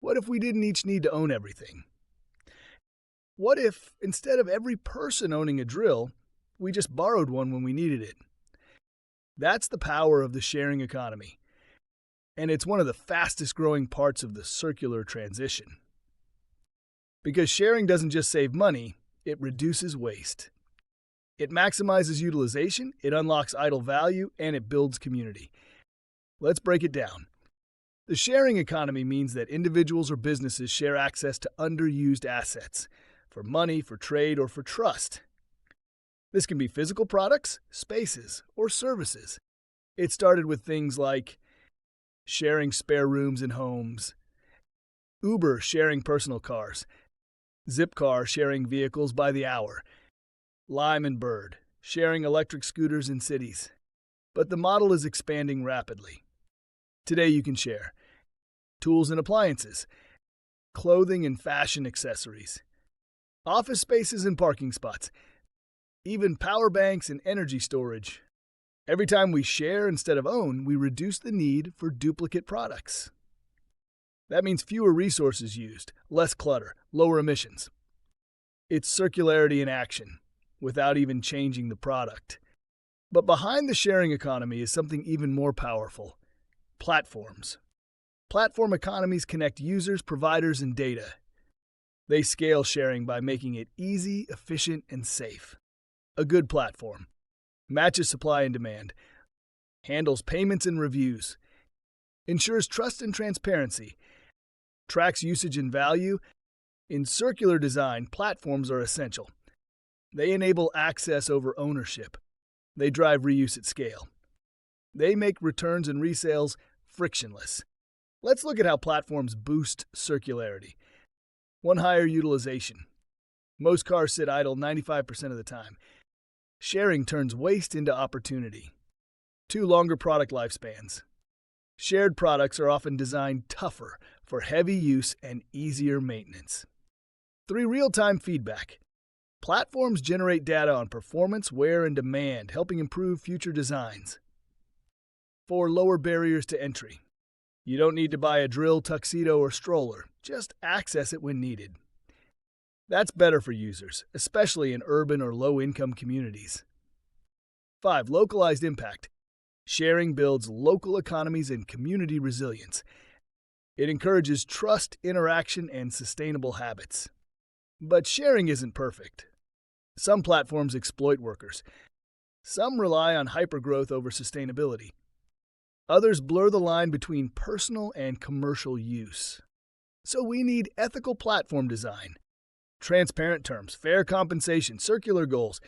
What if we didn't each need to own everything? What if, instead of every person owning a drill, we just borrowed one when we needed it? That's the power of the sharing economy, and it's one of the fastest growing parts of the circular transition. Because sharing doesn't just save money, it reduces waste. It maximizes utilization, it unlocks idle value, and it builds community. Let's break it down. The sharing economy means that individuals or businesses share access to underused assets for money, for trade, or for trust. This can be physical products, spaces, or services. It started with things like sharing spare rooms in homes, Uber sharing personal cars, Zipcar sharing vehicles by the hour, Lime and Bird sharing electric scooters in cities. But the model is expanding rapidly. Today you can share tools and appliances, clothing and fashion accessories, office spaces and parking spots, even power banks and energy storage. Every time we share instead of own, we reduce the need for duplicate products. That means fewer resources used, less clutter, lower emissions. It's circularity in action, without even changing the product. But behind the sharing economy is something even more powerful: platforms. Platform economies connect users, providers, and data. They scale sharing by making it easy, efficient, and safe. A good platform matches supply and demand, handles payments and reviews, ensures trust and transparency, tracks usage and value. In circular design, platforms are essential. They enable access over ownership. They drive reuse at scale. They make returns and resales frictionless. Let's look at how platforms boost circularity. 1, higher utilization. Most cars sit idle 95% of the time. Sharing turns waste into opportunity. 2, longer product lifespans. Shared products are often designed tougher for heavy use and easier maintenance. 3, real-time feedback. Platforms generate data on performance, wear, and demand, helping improve future designs. 4, lower barriers to entry. You don't need to buy a drill, tuxedo, or stroller. Just access it when needed. That's better for users, especially in urban or low-income communities. 5, localized impact. Sharing builds local economies and community resilience. It encourages trust, interaction, and sustainable habits. But sharing isn't perfect. Some platforms exploit workers. Some rely on hypergrowth over sustainability. Others blur the line between personal and commercial use. So we need ethical platform design, transparent terms, fair compensation, circular goals.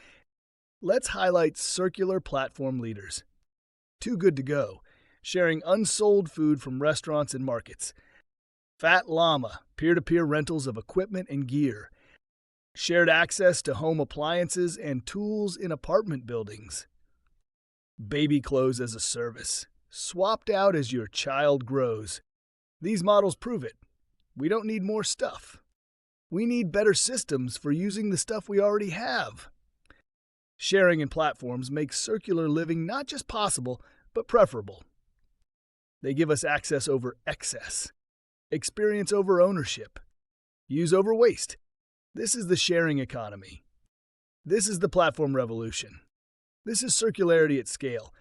Let's highlight circular platform leaders. Too Good to Go, sharing unsold food from restaurants and markets. Fat Llama, peer-to-peer rentals of equipment and gear. Shared access to home appliances and tools in apartment buildings. Baby clothes as a service, swapped out as your child grows. These models prove it. We don't need more stuff. We need better systems for using the stuff we already have. Sharing and platforms make circular living not just possible, but preferable. They give us access over excess, experience over ownership, use over waste. This is the sharing economy. This is the platform revolution. This is circularity at scale,